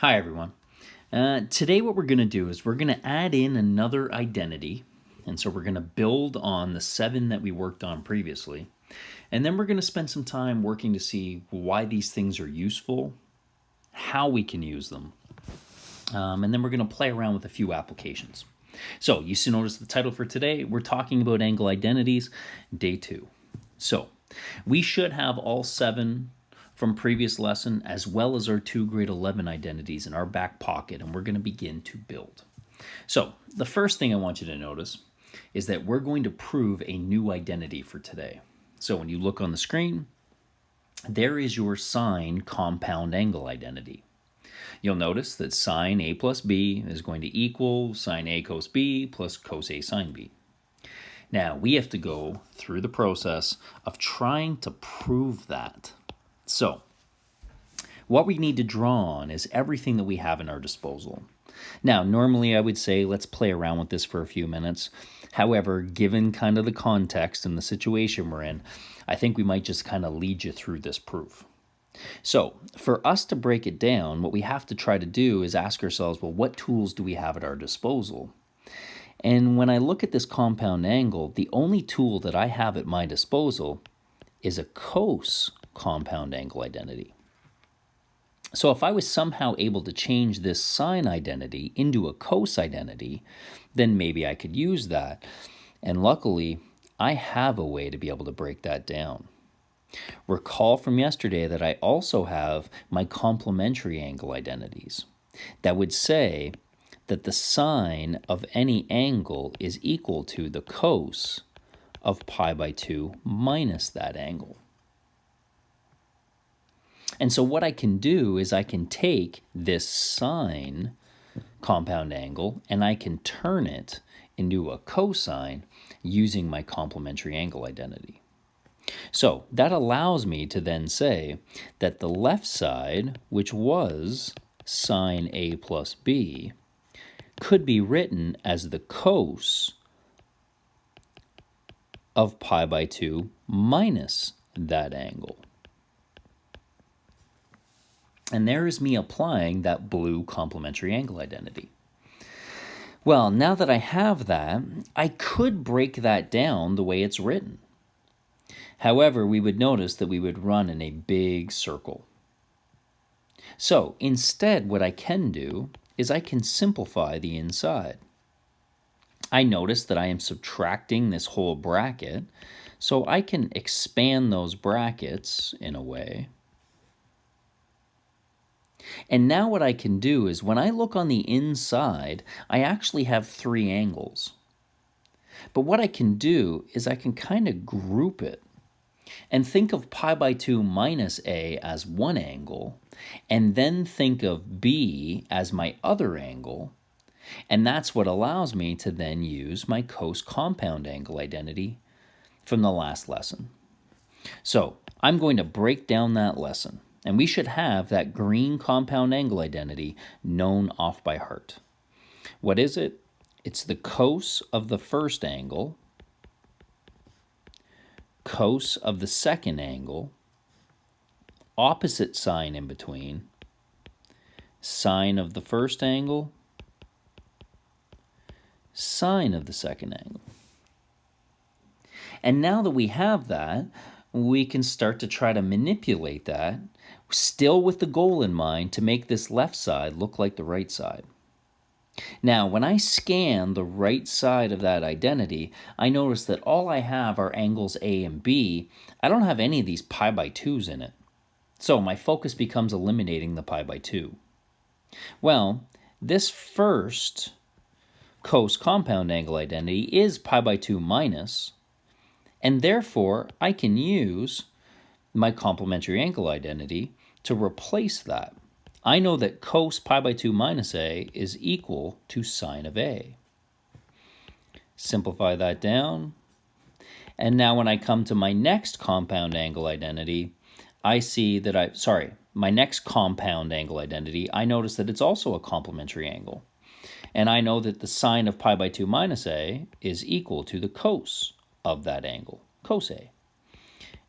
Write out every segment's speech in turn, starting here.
Hi everyone. Today what we're going to do is we're going to add in another identity. And so we're going to build on the 7 that we worked on previously. And then we're going to spend some time working to see why these things are useful, how we can use them. And then we're going to play around with a few applications. So you see, notice the title for today, we're talking about angle identities, day 2. So we should have all 7 from previous lesson as well as our 2 grade 11 identities in our back pocket, and we're going to begin to build. So the first thing I want you to notice is that we're going to prove a new identity for today. So when you look on the screen, there is your sine compound angle identity. You'll notice that sine A plus B is going to equal sine A cos B plus cos A sine B. Now, we have to go through the process of trying to prove that. So, what we need to draw on is everything that we have in our disposal. Now, normally I would say let's play around with this for a few minutes. However, given kind of the context and the situation we're in, I think we might just kind of lead you through this proof. So, for us to break it down, what we have to try to do is ask ourselves, well, what tools do we have at our disposal? And when I look at this compound angle, the only tool that I have at my disposal is a cos compound angle identity. So if I was somehow able to change this sine identity into a cos identity, then maybe I could use that. And luckily, I have a way to be able to break that down. Recall from yesterday that I also have my complementary angle identities that would say that the sine of any angle is equal to the cos of pi by 2 minus that angle. And so what I can do is I can take this sine compound angle and I can turn it into a cosine using my complementary angle identity. So that allows me to then say that the left side, which was sine A plus B, could be written as the cos of pi by 2 minus that angle. And there is me applying that blue complementary angle identity. Well, now that I have that, I could break that down the way it's written. However, we would notice that we would run in a big circle. So instead, what I can do is I can simplify the inside. I notice that I am subtracting this whole bracket, so I can expand those brackets in a way. And now what I can do is when I look on the inside, I actually have 3 angles. But what I can do is I can kind of group it and think of pi by 2 minus A as one angle, and then think of B as my other angle, and that's what allows me to then use my cos compound angle identity from the last lesson. So I'm going to break down that lesson, and we should have that green compound angle identity known off by heart. What is it? It's the cos of the first angle, cos of the second angle, opposite sign in between, sine of the first angle, sine of the second angle. And now that we have that, we can start to try to manipulate that, still with the goal in mind to make this left side look like the right side. Now, when I scan the right side of that identity, I notice that all I have are angles A and B. I don't have any of these pi by 2's in it. So my focus becomes eliminating the pi by 2. Well, this first cos compound angle identity is pi by 2 minus, and therefore I can use my complementary angle identity to replace that. I know that cos pi by 2 minus A is equal to sine of A. Simplify that down. And now when I come to my next compound angle identity, I see that my next compound angle identity, I notice that it's also a complementary angle. And I know that the sine of pi by 2 minus A is equal to the cos of that angle, cos A.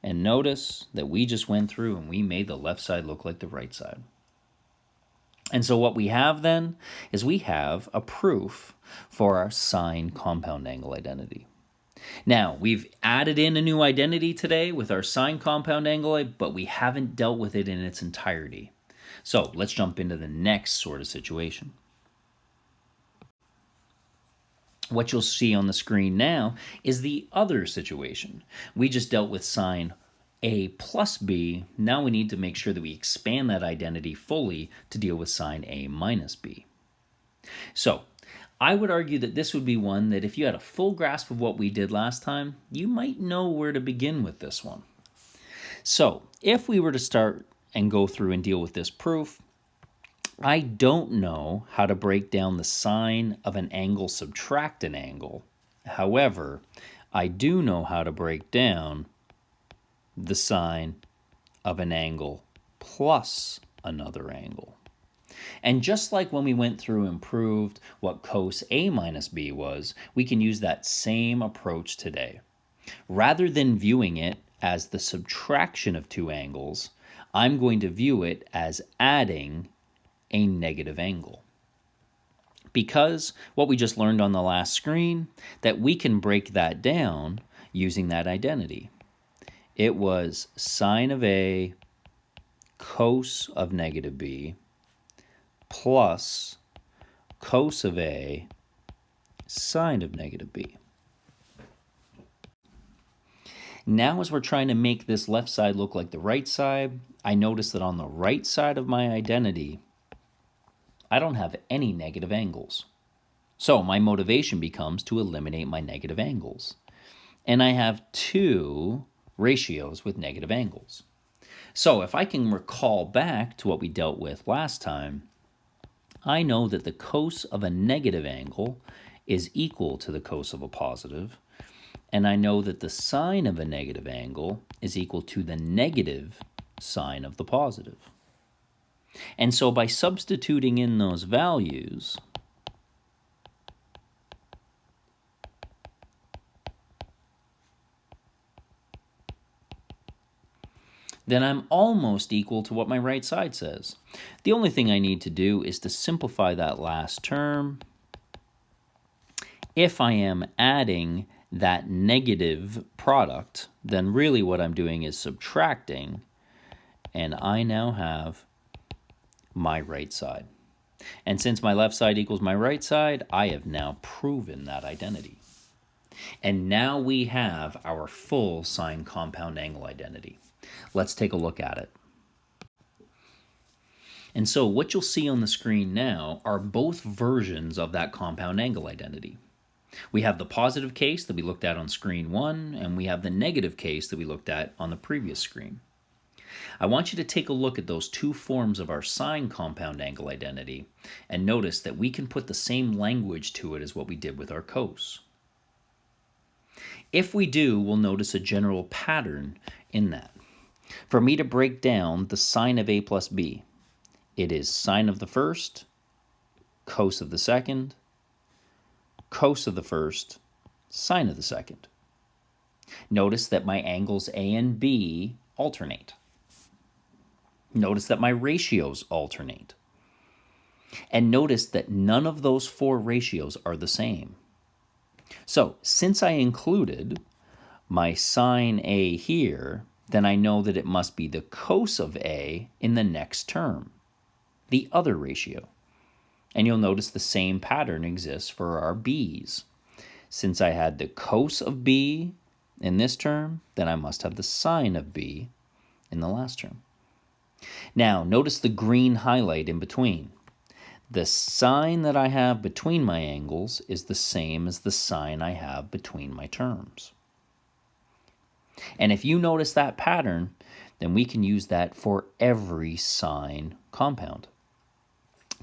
And notice that we just went through and we made the left side look like the right side. And so what we have then is we have a proof for our sine compound angle identity. Now, we've added in a new identity today with our sine compound angle, but we haven't dealt with it in its entirety. So let's jump into the next sort of situation. What you'll see on the screen now is the other situation. We just dealt with sine a plus b. Now we need to make sure that we expand that identity fully to deal with sine a minus b. So I would argue that this would be one that if you had a full grasp of what we did last time, you might know where to begin with this one. So if we were to start and go through and deal with this proof, I don't know how to break down the sine of an angle subtract an angle. However, I do know how to break down the sine of an angle plus another angle. And just like when we went through and proved what cos A minus B was, we can use that same approach today. Rather than viewing it as the subtraction of two angles, I'm going to view it as adding a negative angle. Because what we just learned on the last screen, that we can break that down using that identity. It was sine of A cos of negative B plus cos of A sine of negative B. Now as we're trying to make this left side look like the right side, I notice that on the right side of my identity, I don't have any negative angles. So my motivation becomes to eliminate my negative angles. And I have two ratios with negative angles. So if I can recall back to what we dealt with last time, I know that the cos of a negative angle is equal to the cos of a positive, and I know that the sine of a negative angle is equal to the negative sine of the positive. And so by substituting in those values, then I'm almost equal to what my right side says. The only thing I need to do is to simplify that last term. If I am adding that negative product, then really what I'm doing is subtracting, and I now have my right side. And since my left side equals my right side, I have now proven that identity. And now we have our full sine compound angle identity. Let's take a look at it. And so what you'll see on the screen now are both versions of that compound angle identity. We have the positive case that we looked at on screen 1, and we have the negative case that we looked at on the previous screen. I want you to take a look at those two forms of our sine compound angle identity and notice that we can put the same language to it as what we did with our cos. If we do, we'll notice a general pattern in that. For me to break down the sine of A plus B, it is sine of the first, cos of the second, cos of the first, sine of the second. Notice that my angles A and B alternate. Notice that my ratios alternate. And notice that none of those four ratios are the same. So, since I included my sine A here, then I know that it must be the cos of A in the next term, the other ratio. And you'll notice the same pattern exists for our B's. Since I had the cos of B in this term, then I must have the sine of B in the last term. Now, notice the green highlight in between. The sine that I have between my angles is the same as the sine I have between my terms. And if you notice that pattern, then we can use that for every sine compound.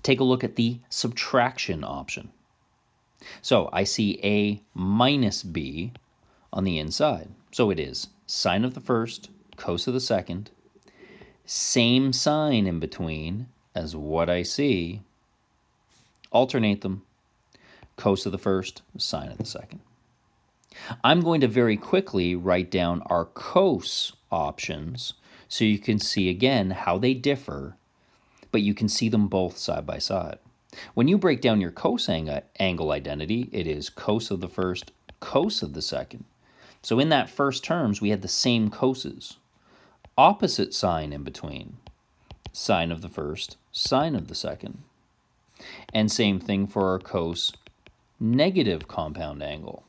Take a look at the subtraction option. So I see A minus B on the inside. So it is sine of the first, cos of the second, same sign in between as what I see, alternate them, cos of the first, sine of the second. I'm going to very quickly write down our cos options so you can see again how they differ but you can see them both side by side. When you break down your angle identity, it is cos of the first, cos of the second. So in that first terms, we had the same coses. Opposite sign in between. Sine of the first, sine of the second. And same thing for our cos negative compound angle.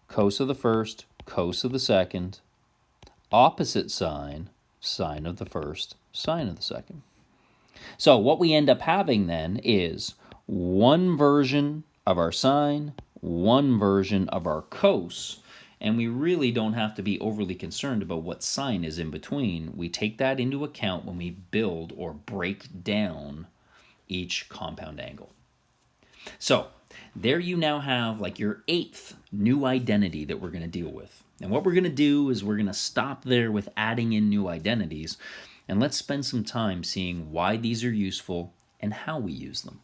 Cos of the first, cos of the second, opposite sign, sine of the first, sine of the second. So what we end up having then is one version of our sine, one version of our cos, and we really don't have to be overly concerned about what sign is in between. We take that into account when we build or break down each compound angle. So there you now have like your 8th new identity that we're going to deal with. And what we're going to do is we're going to stop there with adding in new identities, and let's spend some time seeing why these are useful and how we use them.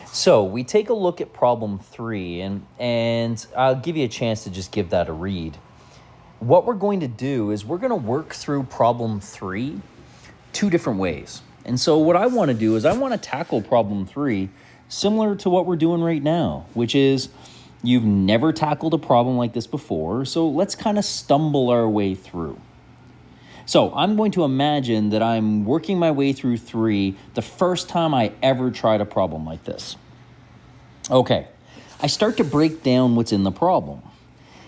So we take a look at problem 3, and I'll give you a chance to just give that a read. What we're going to do is we're going to work through problem 3 two different ways. And so what I want to do is I want to tackle problem 3 similar to what we're doing right now, which is you've never tackled a problem like this before, so let's kind of stumble our way through. So I'm going to imagine that I'm working my way through 3 the first time I ever tried a problem like this. Okay, I start to break down what's in the problem.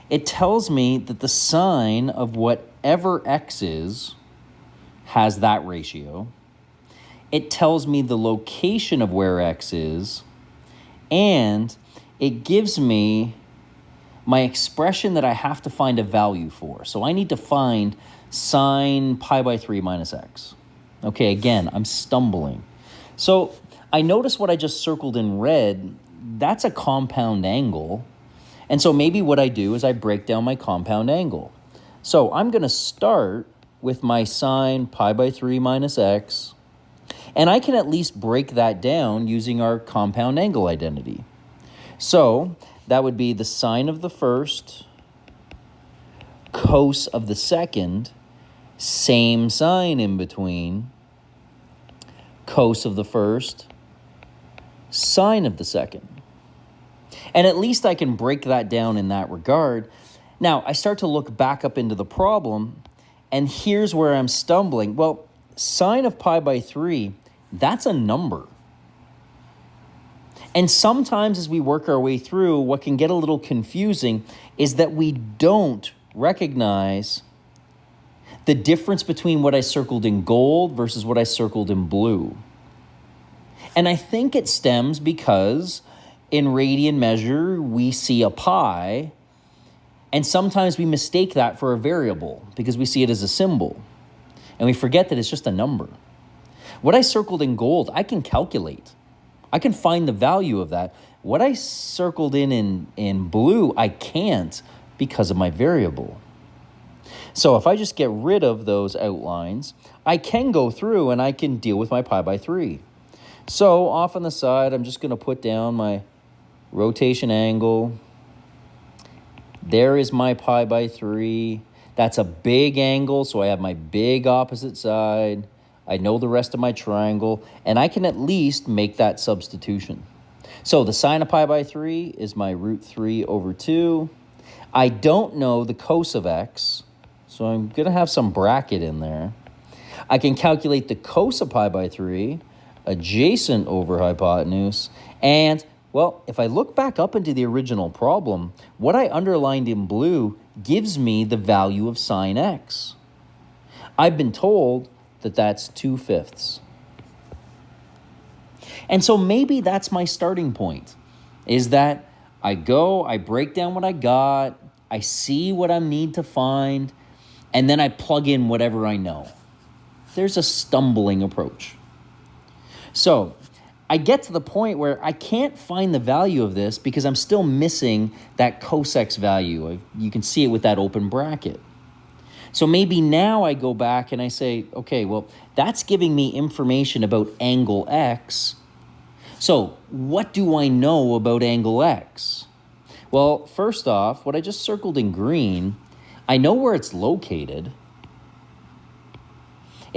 It tells me that the sine of whatever x is has that ratio. It tells me the location of where x is, and it gives me my expression that I have to find a value for. So I need to find sine pi by 3 minus x. Okay, again, I'm stumbling. So I notice what I just circled in red, that's a compound angle. And so maybe what I do is I break down my compound angle. So I'm going to start with my sine pi by 3 minus x, and I can at least break that down using our compound angle identity. So that would be the sine of the first, cos of the second, same sign in between, cos of the first, sine of the second. And at least I can break that down in that regard. Now, I start to look back up into the problem, and here's where I'm stumbling. Well, sine of pi by 3, that's a number. And sometimes as we work our way through, what can get a little confusing is that we don't recognize the difference between what I circled in gold versus what I circled in blue. And I think it stems because in radian measure, we see a pi, and sometimes we mistake that for a variable because we see it as a symbol, and we forget that it's just a number. What I circled in gold, I can calculate. I can find the value of that. What I circled in blue, I can't because of my variable. So if I just get rid of those outlines, I can go through and I can deal with my pi by 3. So off on the side, I'm just going to put down my rotation angle. There is my pi by 3. That's a big angle, so I have my big opposite side. I know the rest of my triangle, and I can at least make that substitution. So the sine of pi by 3 is my root 3 over 2. I don't know the cos of x, so I'm going to have some bracket in there. I can calculate the cos of pi by 3, adjacent over hypotenuse, and, well, if I look back up into the original problem, what I underlined in blue gives me the value of sine x. I've been told that that's 2/5. And so maybe that's my starting point, is that I break down what I got, I see what I need to find, and then I plug in whatever I know. There's a stumbling approach. So I get to the point where I can't find the value of this because I'm still missing that cos x value. You can see it with that open bracket. So maybe now I go back and I say, okay, well, that's giving me information about angle x. So what do I know about angle x? Well, first off, what I just circled in green, I know where it's located.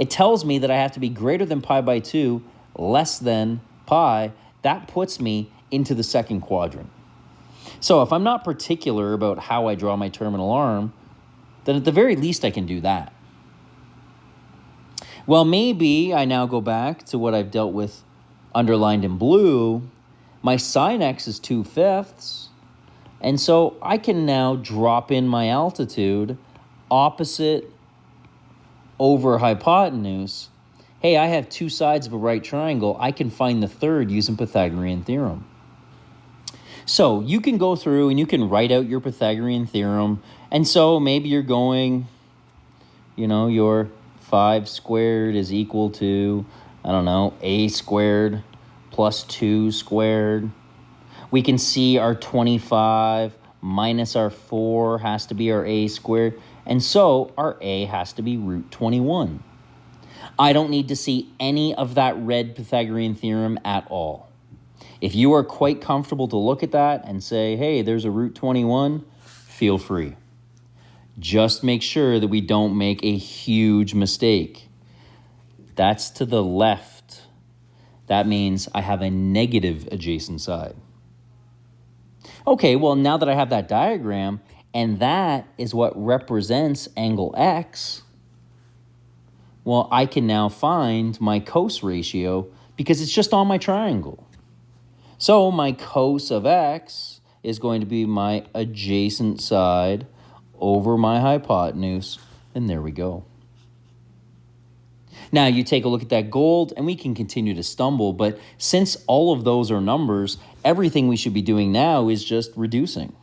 It tells me that I have to be greater than pi by 2, less than pi. That puts me into the second quadrant. So if I'm not particular about how I draw my terminal arm, then at the very least I can do that. Well, maybe I now go back to what I've dealt with underlined in blue. My sine x is 2/5, and so I can now drop in my altitude opposite over hypotenuse. Hey, I have two sides of a right triangle. I can find the third using Pythagorean theorem. So you can go through and you can write out your Pythagorean theorem. And so maybe you're going, your 5 squared is equal to, a squared plus 2 squared. We can see our 25 minus our 4 has to be our a squared. And so our a has to be root 21. I don't need to see any of that red Pythagorean theorem at all. If you are quite comfortable to look at that and say, hey, there's a root 21, feel free. Just make sure that we don't make a huge mistake. That's to the left. That means I have a negative adjacent side. Okay, well, now that I have that diagram, and that is what represents angle X, well, I can now find my cos ratio because it's just on my triangle. So my cos of X is going to be my adjacent side over my hypotenuse, and there we go. Now you take a look at that gold, and we can continue to stumble, but since all of those are numbers, everything we should be doing now is just reducing.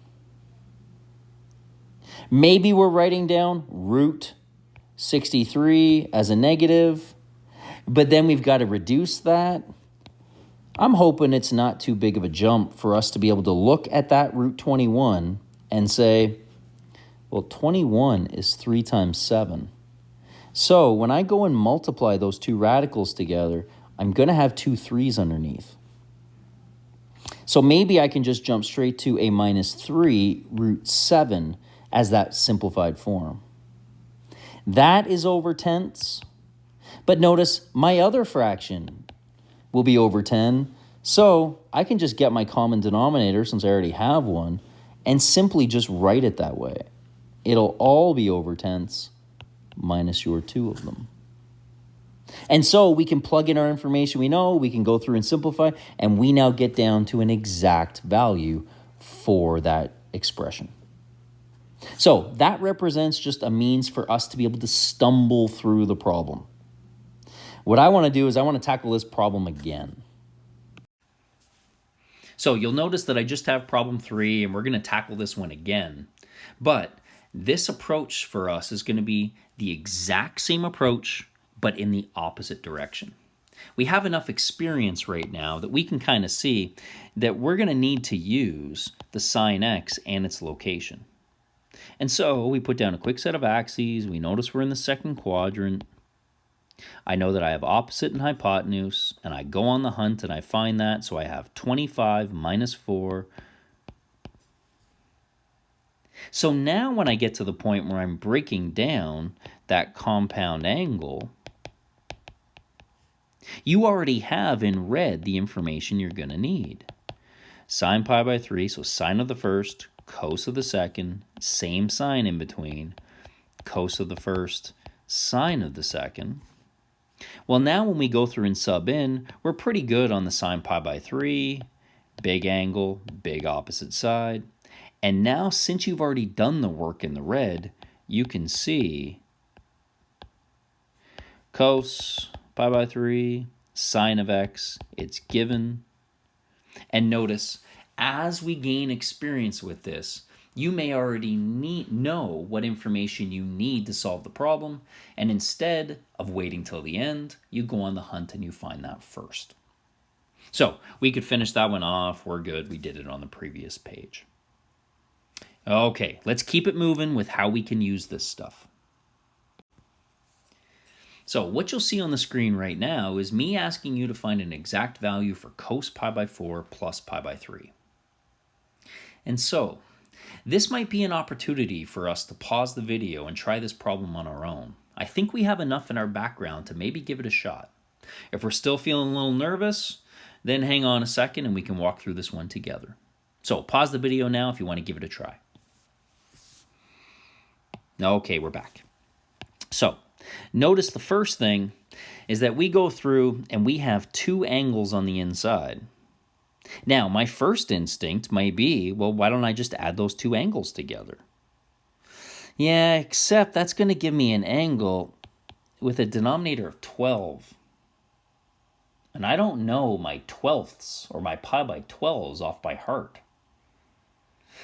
Maybe we're writing down root 63 as a negative, but then we've got to reduce that. I'm hoping it's not too big of a jump for us to be able to look at that root 21 and say, well, 21 is 3 times 7. So when I go and multiply those two radicals together, I'm going to have 2 3's underneath. So maybe I can just jump straight to a minus 3 root 7 as that simplified form. That is over tenths. But notice my other fraction will be over 10. So I can just get my common denominator, since I already have one, and simply just write it that way. It'll all be over tenths minus your 2 of them. And so we can plug in our information we know, we can go through and simplify, and we now get down to an exact value for that expression. So that represents just a means for us to be able to stumble through the problem. What I want to do is I want to tackle this problem again. So you'll notice that I just have problem 3, and we're going to tackle this one again. But this approach for us is going to be the exact same approach, but in the opposite direction. We have enough experience right now that we can kind of see that we're going to need to use the sine x and its location. And so we put down a quick set of axes. We notice we're in the second quadrant. I know that I have opposite and hypotenuse, and I go on the hunt and I find that. So I have 25 minus 4. So now when I get to the point where I'm breaking down that compound angle, you already have in red the information you're going to need. Sine pi by 3, so sine of the first, cos of the second, same sign in between, cos of the first, sine of the second. Well, now when we go through and sub in, we're pretty good on the sine pi by 3, big angle, big opposite side. And now, since you've already done the work in the red, you can see cos pi by 3, sine of x, it's given. And notice, as we gain experience with this, you may already know what information you need to solve the problem, and instead of waiting till the end, you go on the hunt and you find that first. So we could finish that one off. We're good. We did it on the previous page. Okay, let's keep it moving with how we can use this stuff. So what you'll see on the screen right now is me asking you to find an exact value for cos pi by 4 plus pi by 3. And so this might be an opportunity for us to pause the video and try this problem on our own. I think we have enough in our background to maybe give it a shot. If we're still feeling a little nervous, then hang on a second and we can walk through this one together. So pause the video now if you want to give it a try. Okay, we're back. So notice the first thing is that we go through and we have two angles on the inside. Now, my first instinct may be, well, why don't I just add those two angles together? Yeah, except that's going to give me an angle with a denominator of 12. And I don't know my twelfths or my pi by 12s off by heart.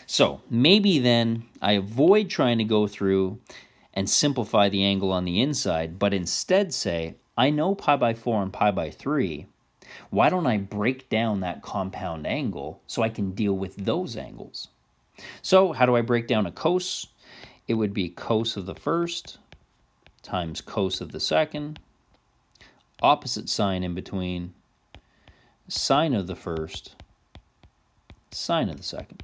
So maybe then I avoid trying to go through and simplify the angle on the inside, but instead say, I know pi by 4 and pi by 3. Why don't I break down that compound angle so I can deal with those angles? So how do I break down a cos? It would be cos of the first times cos of the second, opposite sign in between, sine of the first, sine of the second.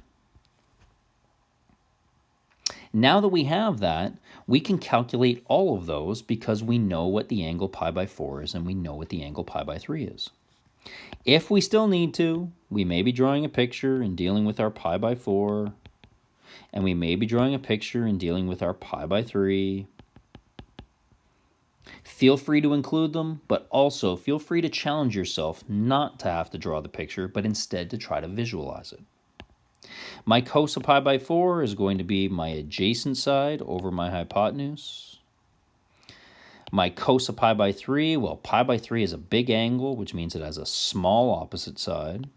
Now that we have that, we can calculate all of those because we know what the angle pi by 4 is and we know what the angle pi by 3 is. If we still need to, we may be drawing a picture and dealing with our pi by 4, and we may be drawing a picture and dealing with our pi by 3. Feel free to include them, but also feel free to challenge yourself not to have to draw the picture, but instead to try to visualize it. My cos of pi by 4 is going to be my adjacent side over my hypotenuse. My cos of pi by 3, well, pi by 3 is a big angle, which means it has a small opposite side.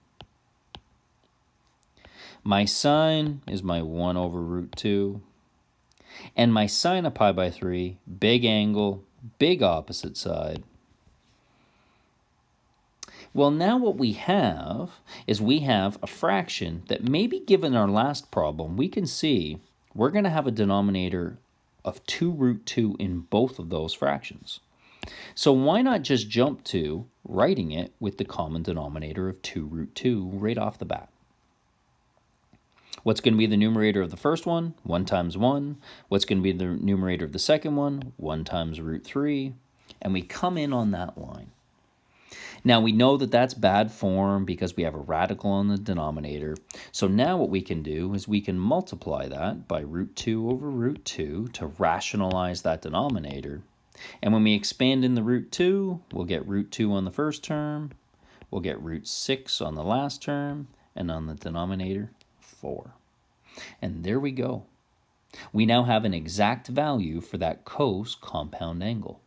My sine is my 1 over root 2. And my sine of pi by 3, big angle, big opposite side. Well, now what we have is we have a fraction that maybe given our last problem, we can see we're going to have a denominator of 2 root 2 in both of those fractions. So why not just jump to writing it with the common denominator of 2 root 2 right off the bat? What's going to be the numerator of the first one? 1 times 1. What's going to be the numerator of the second one? 1 times root 3. And we come in on that line. Now we know that that's bad form because we have a radical on the denominator. So now what we can do is we can multiply that by root 2 over root 2 to rationalize that denominator. And when we expand in the root 2, we'll get root 2 on the first term, we'll get root 6 on the last term, and on the denominator, 4. And there we go. We now have an exact value for that cos compound angle.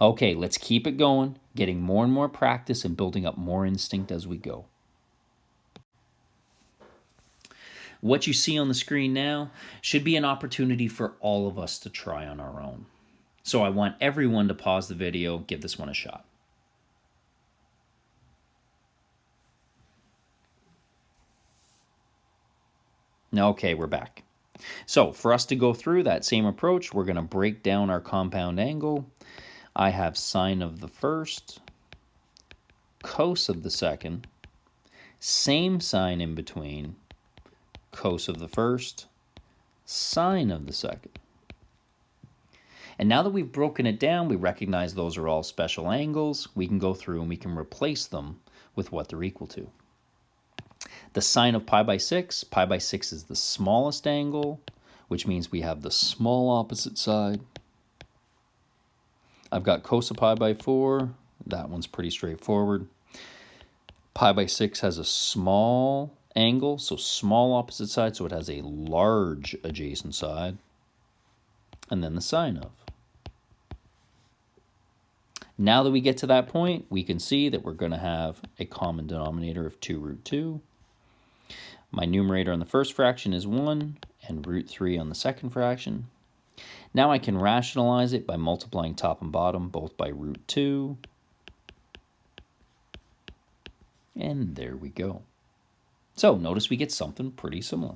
Okay, let's keep it going, getting more and more practice and building up more instinct as we go. What you see on the screen now should be an opportunity for all of us to try on our own. So I want everyone to pause the video, give this one a shot. Okay, we're back. So for us to go through that same approach, we're going to break down our compound angle. I have sine of the first, cos of the second, same sign in between, cos of the first, sine of the second. And now that we've broken it down, we recognize those are all special angles. We can go through and we can replace them with what they're equal to. The sine of pi by 6 is the smallest angle, which means we have the small opposite side. I've got cos of pi by 4. That one's pretty straightforward. Pi by 6 has a small angle, so small opposite side, so it has a large adjacent side. And then the sine of. Now that we get to that point, we can see that we're going to have a common denominator of 2 root 2. My numerator on the first fraction is 1, and root 3 on the second fraction. Now I can rationalize it by multiplying top and bottom both by root 2. And there we go. So notice we get something pretty similar.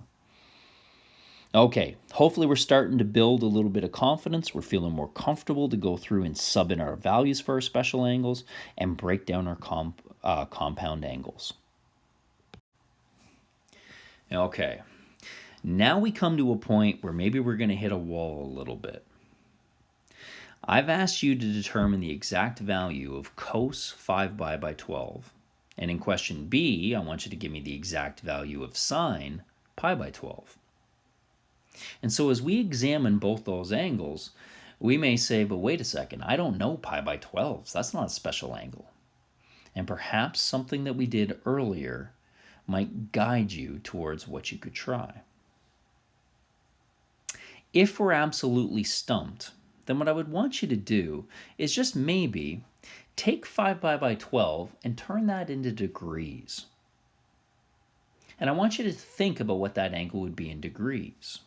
Okay, hopefully we're starting to build a little bit of confidence. We're feeling more comfortable to go through and sub in our values for our special angles and break down our compound angles. Okay. Now we come to a point where maybe we're going to hit a wall a little bit. I've asked you to determine the exact value of cos 5 pi by 12. And in question B, I want you to give me the exact value of sine pi by 12. And so as we examine both those angles, we may say, but wait a second, I don't know pi by 12. That's not a special angle. And perhaps something that we did earlier might guide you towards what you could try. If we're absolutely stumped, then what I would want you to do is just maybe take 5 pi by 12 and turn that into degrees. And I want you to think about what that angle would be in degrees.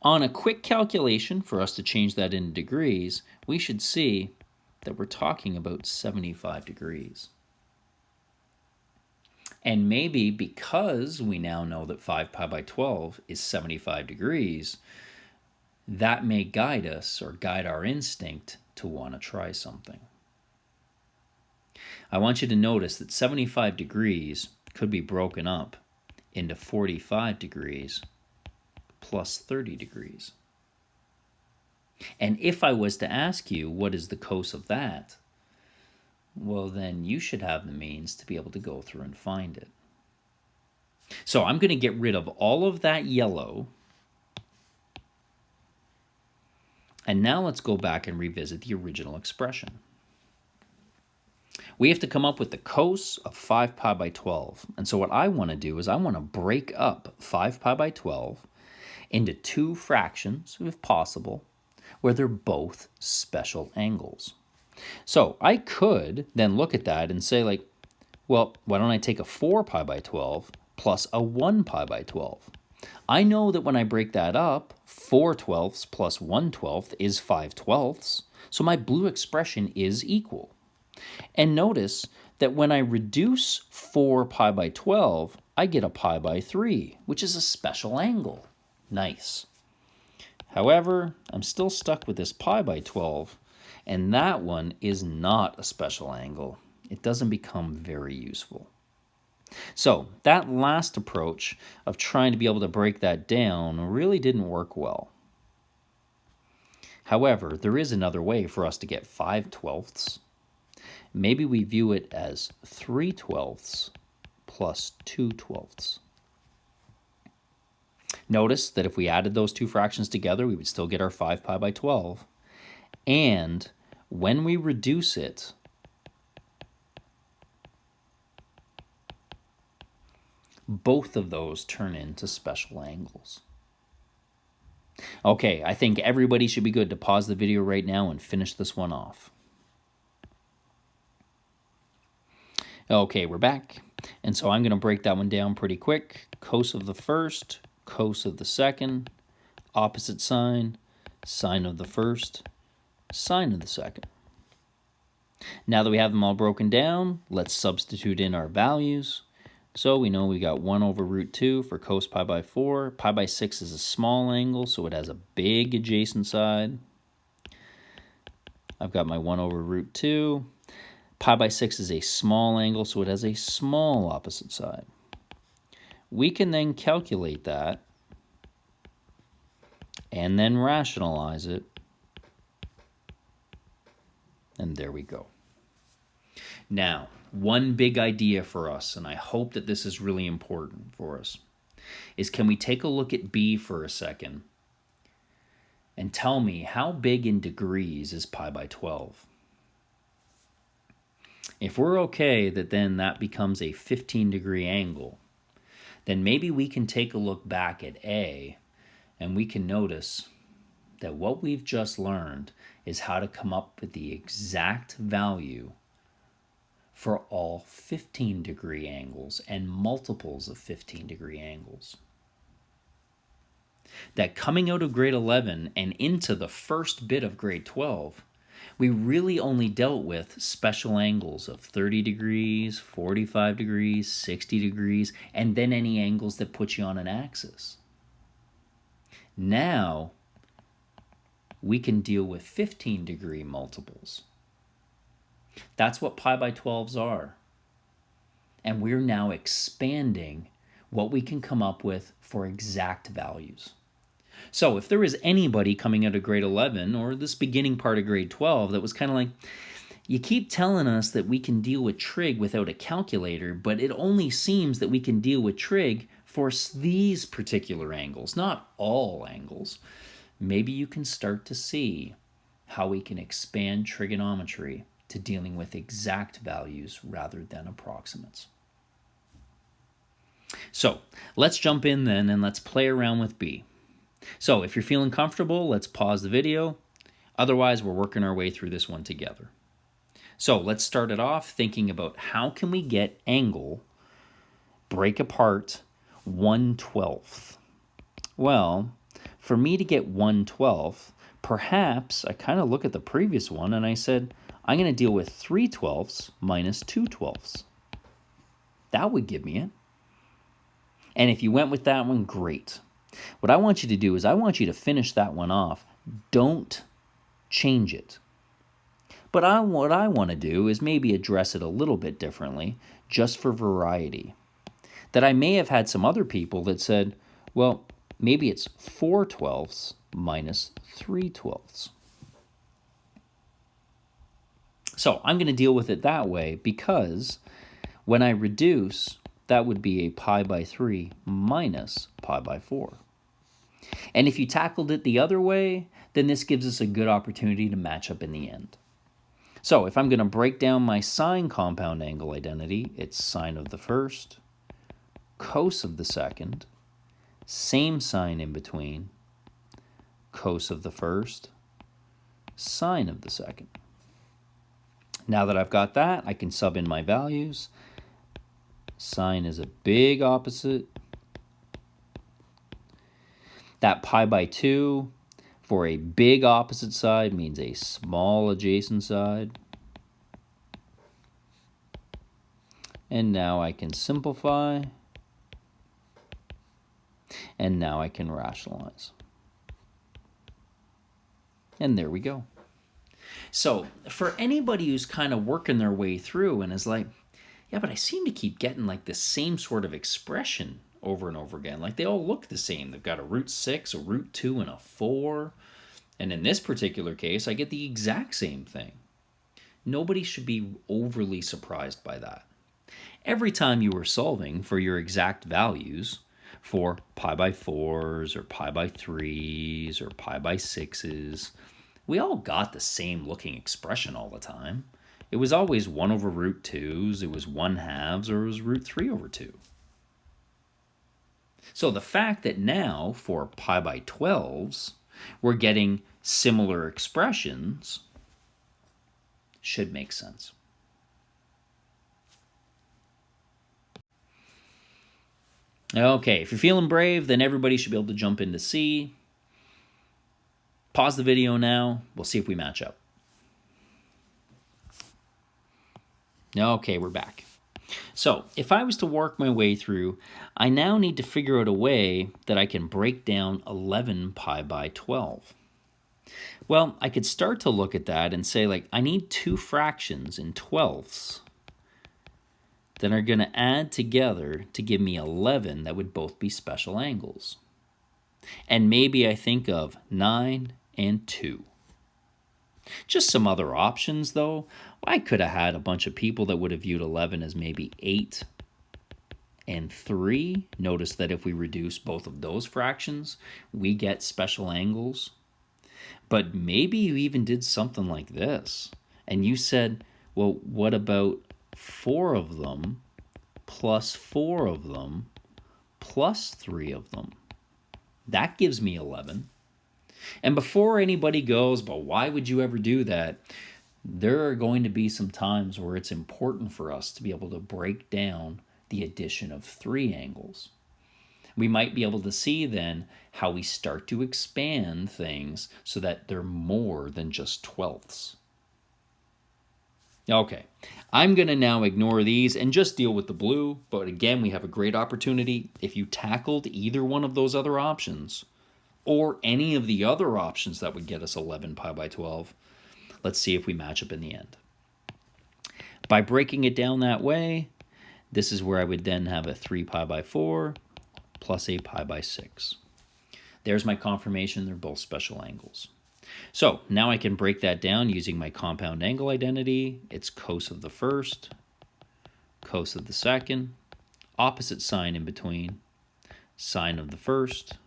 On a quick calculation for us to change that into degrees, we should see that we're talking about 75 degrees. And maybe because we now know that 5 pi by 12 is 75 degrees, that may guide us or guide our instinct to want to try something. I want you to notice that 75 degrees could be broken up into 45 degrees plus 30 degrees. And if I was to ask you what is the cos of that, well, then you should have the means to be able to go through and find it. So I'm going to get rid of all of that yellow. And now let's go back and revisit the original expression. We have to come up with the cos of 5 pi by 12. And so what I want to do is I want to break up 5 pi by 12 into two fractions, if possible, where they're both special angles. So I could then look at that and say, like, well, why don't I take a 4 pi by 12 plus a 1 pi by 12? I know that when I break that up, 4 twelfths plus 1 twelfth is 5 twelfths, so my blue expression is equal. And notice that when I reduce 4 pi by 12, I get a pi by 3, which is a special angle. Nice. However, I'm still stuck with this pi by 12, and that one is not a special angle. It doesn't become very useful. So that last approach of trying to be able to break that down really didn't work well. However, there is another way for us to get 5 twelfths. Maybe we view it as 3 twelfths plus 2 twelfths. Notice that if we added those two fractions together, we would still get our 5 pi by 12. And when we reduce it, both of those turn into special angles. Okay, I think everybody should be good to pause the video right now and finish this one off. Okay, we're back. And so I'm going to break that one down pretty quick. Cos of the first, cos of the second, opposite sine, sine of the first, sine of the second. Now that we have them all broken down, let's substitute in our values. So we know we got 1 over root 2 for cos pi by 4. Pi by 6 is a small angle, so it has a big adjacent side. I've got my 1 over root 2. Pi by 6 is a small angle, so it has a small opposite side. We can then calculate that and then rationalize it. And there we go. Now, one big idea for us, and I hope that this is really important for us, is can we take a look at B for a second and tell me how big in degrees is pi by 12? If we're okay that becomes a 15-degree angle, then maybe we can take a look back at A and we can notice that what we've just learned is how to come up with the exact value for all 15-degree angles and multiples of 15-degree angles. That coming out of grade 11 and into the first bit of grade 12, we really only dealt with special angles of 30 degrees, 45 degrees, 60 degrees, and then any angles that put you on an axis. Now, we can deal with 15-degree multiples. That's what pi by 12s are. And we're now expanding what we can come up with for exact values. So if there was anybody coming out of grade 11 or this beginning part of grade 12 that was kind of like, you keep telling us that we can deal with trig without a calculator, but it only seems that we can deal with trig for these particular angles, not all angles. Maybe you can start to see how we can expand trigonometry to dealing with exact values rather than approximates. So let's jump in then and let's play around with B. So if you're feeling comfortable, let's pause the video. Otherwise, we're working our way through this one together. So let's start it off thinking about how can we get angle break apart 1/12. Well, for me to get 1/12, perhaps I kind of look at the previous one and I said, I'm going to deal with 3/12 minus 2/12. That would give me it. And if you went with that one, great. What I want you to do is I want you to finish that one off. Don't change it. But what I want to do is maybe address it a little bit differently, just for variety. That I may have had some other people that said, well, maybe it's 4/12 minus 3/12. So I'm going to deal with it that way because when I reduce, that would be a pi by 3 minus pi by 4. And if you tackled it the other way, then this gives us a good opportunity to match up in the end. So if I'm going to break down my sine compound angle identity, it's sine of the first, cos of the second, same sign in between, cos of the first, sine of the second. Now that I've got that, I can sub in my values. Sine is a big opposite. That pi by 2 for a big opposite side means a small adjacent side. And now I can simplify. And now I can rationalize. And there we go. So for anybody who's kind of working their way through and is like, yeah, but I seem to keep getting like the same sort of expression over and over again. Like they all look the same. They've got a √6, a √2, and a 4. And in this particular case, I get the exact same thing. Nobody should be overly surprised by that. Every time you were solving for your exact values, for pi by 4s or pi by 3s or pi by 6s, we all got the same looking expression all the time. It was always 1 over √2s, it was 1/2, or it was √3/2. So the fact that now for pi by 12s, we're getting similar expressions should make sense. Okay, if you're feeling brave, then everybody should be able to jump into C. Pause the video now. We'll see if we match up. Okay, we're back. So if I was to work my way through, I now need to figure out a way that I can break down 11 pi by 12. Well, I could start to look at that and say, like, I need two fractions in 12ths that are going to add together to give me 11 that would both be special angles. And maybe I think of 9 and 2. Just some other options, though. I could have had a bunch of people that would have viewed 11 as maybe 8 and 3. Notice that if we reduce both of those fractions, we get special angles. But maybe you even did something like this, and you said, well, what about 4 of them plus 4 of them plus 3 of them? That gives me 11. And before anybody goes, but why would you ever do that? There are going to be some times where it's important for us to be able to break down the addition of 3 angles. We might be able to see then how we start to expand things so that they're more than just 12ths. Okay, I'm going to now ignore these and just deal with the blue, but again, we have a great opportunity. If you tackled either one of those other options, or any of the other options that would get us 11 pi by 12, let's see if we match up in the end. By breaking it down that way, this is where I would then have a 3 pi by 4 plus a pi by 6. There's my confirmation. They're both special angles. So now I can break that down using my compound angle identity. It's cos of the first, cos of the second, opposite sign in between, sine of the first,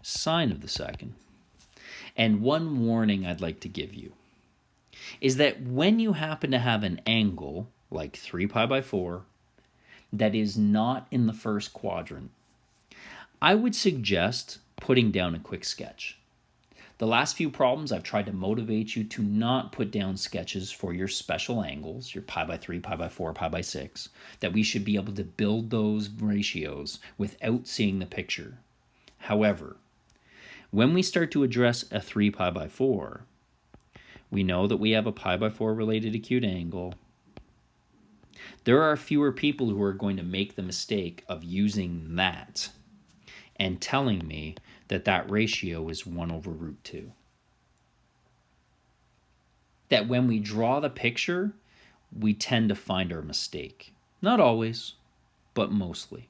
sine of the second. And one warning I'd like to give you is that when you happen to have an angle like 3 pi by 4 that is not in the first quadrant, I would suggest putting down a quick sketch. The last few problems, I've tried to motivate you to not put down sketches for your special angles, your pi by 3, pi by 4, pi by 6, that we should be able to build those ratios without seeing the picture. However, when we start to address a 3 pi by 4, we know that we have a pi by 4 related acute angle. There are fewer people who are going to make the mistake of using that and telling me that that ratio is 1 over root 2. That when we draw the picture, we tend to find our mistake. Not always, but mostly.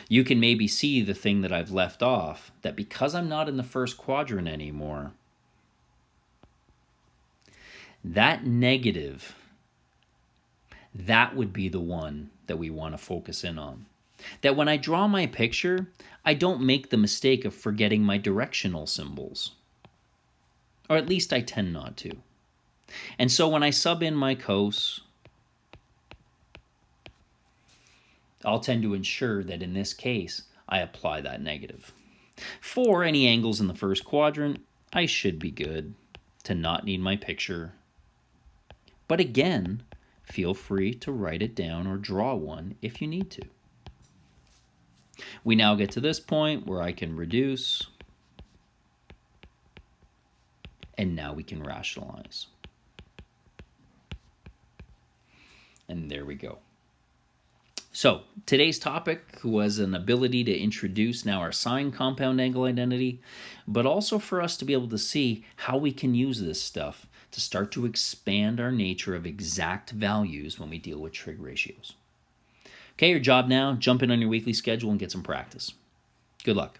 You can maybe see the thing that I've left off, that because I'm not in the first quadrant anymore, that negative, that would be the one that we want to focus in on. That when I draw my picture, I don't make the mistake of forgetting my directional symbols. Or at least I tend not to. And so when I sub in my cos, I'll tend to ensure that in this case, I apply that negative. For any angles in the first quadrant, I should be good to not need my picture. But again, feel free to write it down or draw one if you need to. We now get to this point where I can reduce, and now we can rationalize. And there we go. So today's topic was an ability to introduce now our sine compound angle identity, but also for us to be able to see how we can use this stuff to start to expand our nature of exact values when we deal with trig ratios. Okay, your job now, jump in on your weekly schedule and get some practice. Good luck.